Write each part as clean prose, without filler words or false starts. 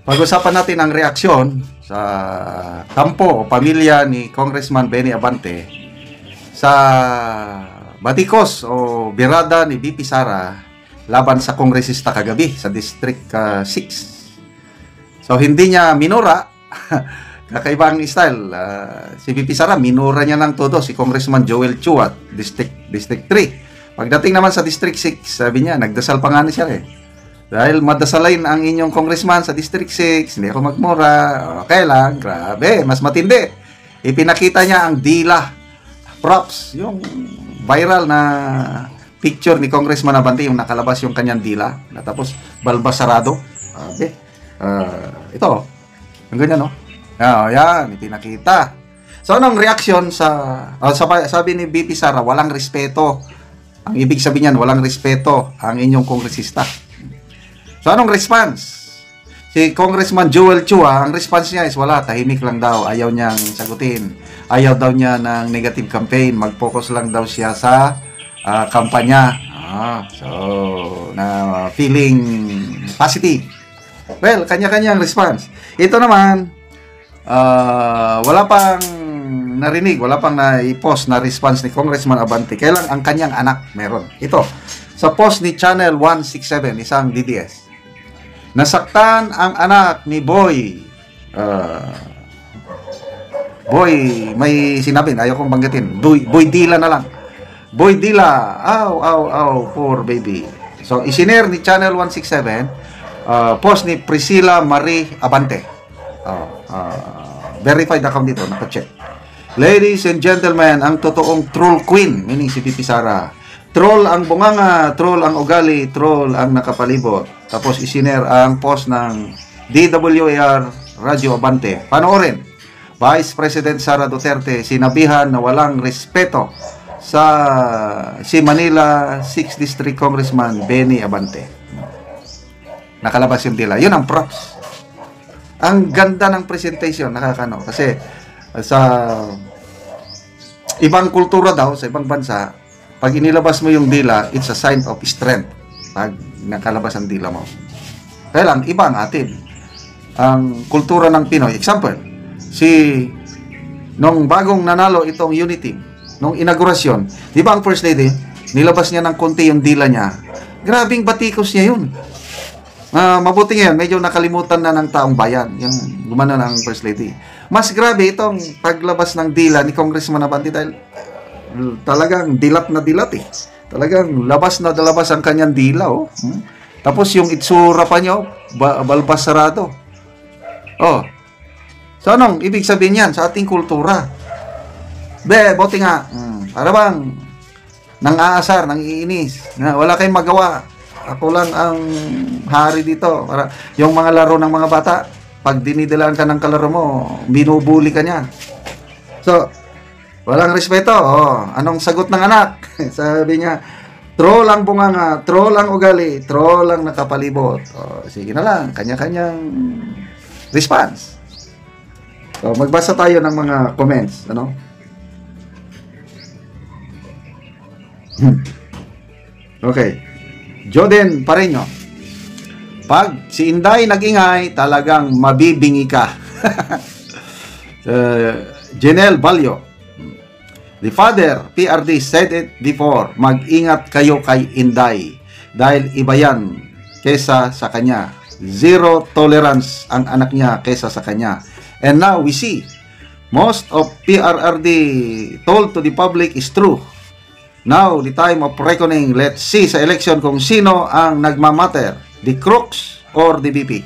Pag-usapan natin ang reaksyon sa kampo o pamilya ni Congressman Benny Abante sa batikos o birada ni VP Sara laban sa kongresista kagabi sa District 6. So hindi niya minura, kakaibang style. Si VP Sara, minura niya ng todo si Congressman Joel Chua, District 3. Pagdating naman sa District 6, sabi niya, nagdasal pa nga siya eh. Dahil madasalain ang inyong congressman sa District 6, hindi ako magmura, okay lang, grabe, mas matindi. Ipinakita niya ang dila props, yung viral na picture ni Congressman Abante, yung nakalabas yung kanyang dila, tapos balbasarado. Ito, ang ganyan, no? Yan, ipinakita. So, anong reaksyon sabi ni VP Sara, walang respeto. Ang ibig sabihin niyan, walang respeto ang inyong kongresista. So, anong response? Si Congressman Joel Chua, ang response niya is wala, tahimik lang daw. Ayaw niyang sagutin. Ayaw daw niya ng negative campaign. Mag-focus lang daw siya sa kampanya. So, na feeling positive. Well, kanya-kanyang response. Ito naman, wala pang narinig, wala pang na-post na response ni Congressman Abante. Kailan ang kanyang anak meron. Ito, sa post ni Channel 167, isang DDS. Nasaktan ang anak ni Boy. Boy, may sinabi, ayaw kong banggitin. Boy Dila na lang. Boy Dila, poor baby. So, isinare ni Channel 167, post ni Priscilla Marie Abante. Verified account dito, naka-check. Ladies and gentlemen, ang totoong troll queen, meaning si VP Sara. Troll ang bunganga, troll ang ugali, troll ang nakapalibot. Tapos isinare ang post ng DWAR Radio Abante. Panoorin. Vice President Sara Duterte sinabihan na walang respeto sa si Manila 6th District Congressman Benny Abante. Nakalabas yung dila. Yun ang props. Ang ganda ng presentation, nakakano. Kasi sa ibang kultura daw, sa ibang bansa, pag inilabas mo yung dila, it's a sign of strength. Pag nakalabas ang dila mo. Kaya lang, iba ang atin. Ang kultura ng Pinoy. Example, nung bagong nanalo itong Unity, nung inaugurasyon, di ba ang First Lady, nilabas niya ng konti yung dila niya. Grabing batikos niya yun. Mabuti ngayon, medyo nakalimutan na ng taong bayan, yung gumana ng First Lady. Mas grabe itong paglabas ng dila ni Congressman Abante dahil talagang dilat na dilat eh. Talagang labas na labas ang kanyang dila, oh. Tapos yung itsura pa niyo, balbasarado. So anong ibig sabihin yan sa ating kultura? Buti nga, para bang nang-aasar, nang-iinis, na wala kayong magawa. Ako lang ang hari dito. Para yung mga laro ng mga bata, pag dinidilaan ka ng kalaro mo, binubuli ka niya. So, walang respeto. Anong sagot ng anak? Sabi niya, troll ang bunganga, troll ang ugali, troll ang nakapalibot. Sige na lang, kanya-kanyang response. So, magbasa tayo ng mga comments. Ano? Okay. Joden Pareño. Pag si Inday nag-ingay, talagang mabibingi ka. Janelle Balyo. The father, PRD, said it before, mag-ingat kayo kay Inday dahil iba yan kesa sa kanya. Zero tolerance ang anak niya kesa sa kanya. And now we see, most of PRRD told to the public is true. Now, the time of reckoning, let's see sa election kung sino ang nagmamatter, the crooks or the BP.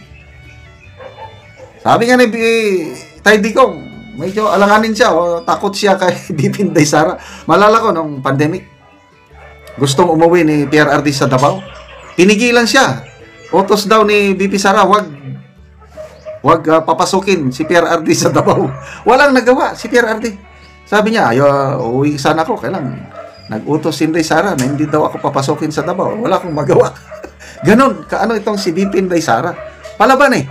Sabi nga ni Tay Digong, medyo alanganin siya, takot siya kay BP Inday Sara. Malala ko nung pandemic, gustong umuwi ni PRRD sa Davao. Pinigilan siya. Utos daw ni BP Sara, wag papasukin si PRRD sa Davao. Walang nagawa si PRRD. Sabi niya, uwi sana ako, kailang nag-utos si Inday Sara na hindi daw ako papasukin sa Davao. Wala akong magawa. Ganon, kaano itong si BP Inday Sara. Palaban eh.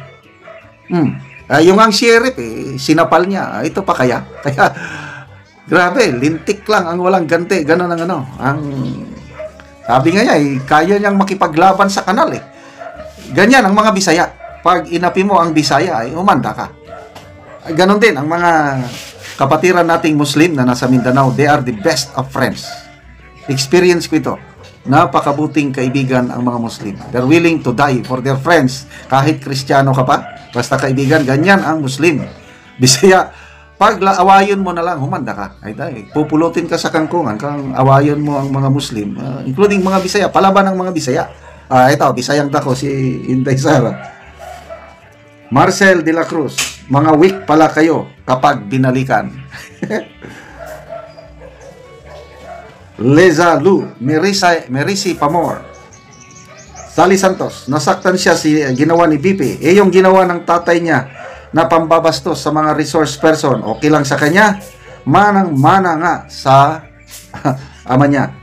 Yung ang sheriff sinapal niya. Ito pa kaya? Kaya, grabe, lintik lang ang walang ganti. Ganon ang sabi nga niya, kaya niyang makipaglaban sa kanal eh. Ganyan ang mga Bisaya. pag inapi mo ang Bisaya, ay umanda ka. Ganon din ang mga kapatiran nating Muslim na nasa Mindanao, they are the best of friends. Experience ko ito. Napakabuting kaibigan ang mga Muslim. They're willing to die for their friends. Kahit Kristiyano ka pa, basta kaibigan, ganyan ang Muslim. Bisaya, pag awayon mo na lang, humanda ka. Ay, pupulutin ka sa kangkungan kung awayon mo ang mga Muslim, including mga Bisaya, palaban ng mga Bisaya. Ito, Bisayang dako si Inday Sara. Marcel de la Cruz, mga weak pala kayo kapag binalikan. Leza Lu, Merisi Pamor. Sally Santos, nasaktan siya ginawa ni BP. Yung ginawa ng tatay niya na pambabastos sa mga resource person, okay lang sa kanya, manang-mana nga sa ama niya.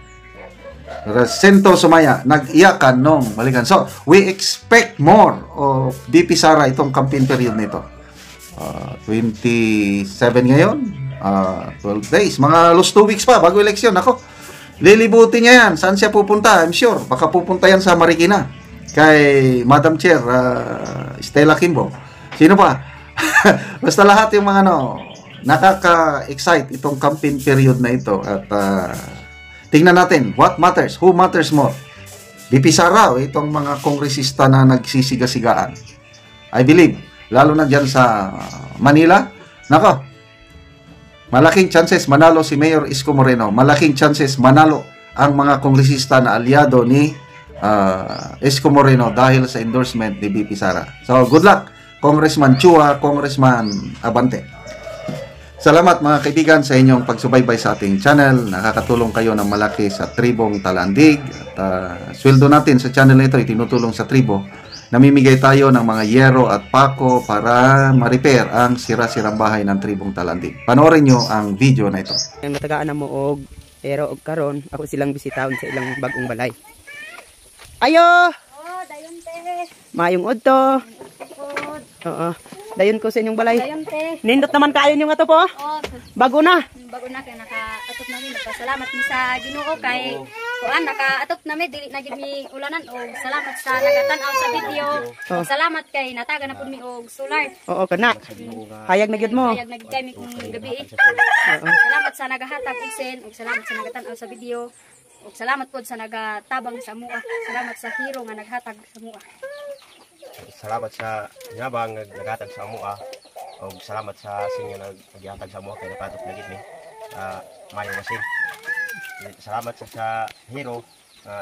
Resento Sumaya, nag-iyakan nung balikan. So, we expect more of BP Sara itong campaign period nito. 27 ngayon, 12 days, mga lost 2 weeks pa bago eleksyon. Ako, lilibutin niya yan. Saan siya pupunta? I'm sure, baka pupunta yan sa Marikina kay Madam Chair Stella Kimbo. Sino pa? Basta lahat yung mga nakaka-excite itong campaign period na ito. At tingnan natin, what matters? Who matters more? BP Sara o itong mga kongresista na nagsisiga-sigaan? I believe, lalo na dyan sa Manila, nako, malaking chances manalo si Mayor Isko Moreno. Malaking chances manalo ang mga kongresista na aliado ni Isko Moreno dahil sa endorsement ni BP Sara. So, good luck, Congressman Chua, Congressman Abante. Salamat mga kaibigan sa inyong pagsubaybay sa ating channel. Nakakatulong kayo ng malaki sa tribong Talandig. At sweldo natin sa channel na ito, itinutulong sa tribo. Namimigay tayo ng mga yero at pako para ma-repair ang sira-sirang bahay ng tribong Talandig. Panoorin nyo ang video na ito. Ang matagaan na mo og pero og karon ako silang bisitahon sa ilang bagong balay. Ayo! Oh, dayon te. Mayong udto. Pod. Oo. Dayon ko sa inyong balay. Dayon te. Nindot naman kayo nyo nga to po. Oh, Bago na. bago na kay naka-atop namin. Nagpasalamat mi sa Ginoo kay kuan naka-atop namin dili na gid mi ulanan og salamat sa nagatan-aw sa video. Oh. Salamat kay nataga na pud mi og solar. Oo kana. Hayag na gyud mo. Hayag nagid kay mi kung gabi. Oo. Salamat sa nagahatag isen ug salamat sa nagatan-aw sa video. Ug salamat pod sa nagatabang sa mua. Salamat sa hero nga naghatag sa mua. Salamat sa yabang naghatag sa amoa o salamat sa sinyo naghatag sa amoa kay napatok na gid ni mayo masin. Salamat sa hero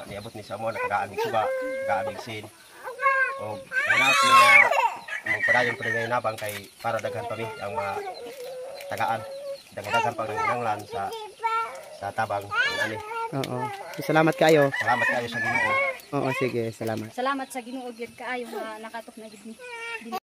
niabot ni sa amoa nakagamig suba, nakagamig sin. O natin mo padayon pa ngay nabang kay para daghan pa mi ang mga tagaan. Daghan pa ng inanglan sa tabang ani. Oo. Salamat kayo. Salamat kayo sa Ginoo. Oo, sige, salamat. Salamat sa Ginoo gyud kaayo nga nakatok na gid mi.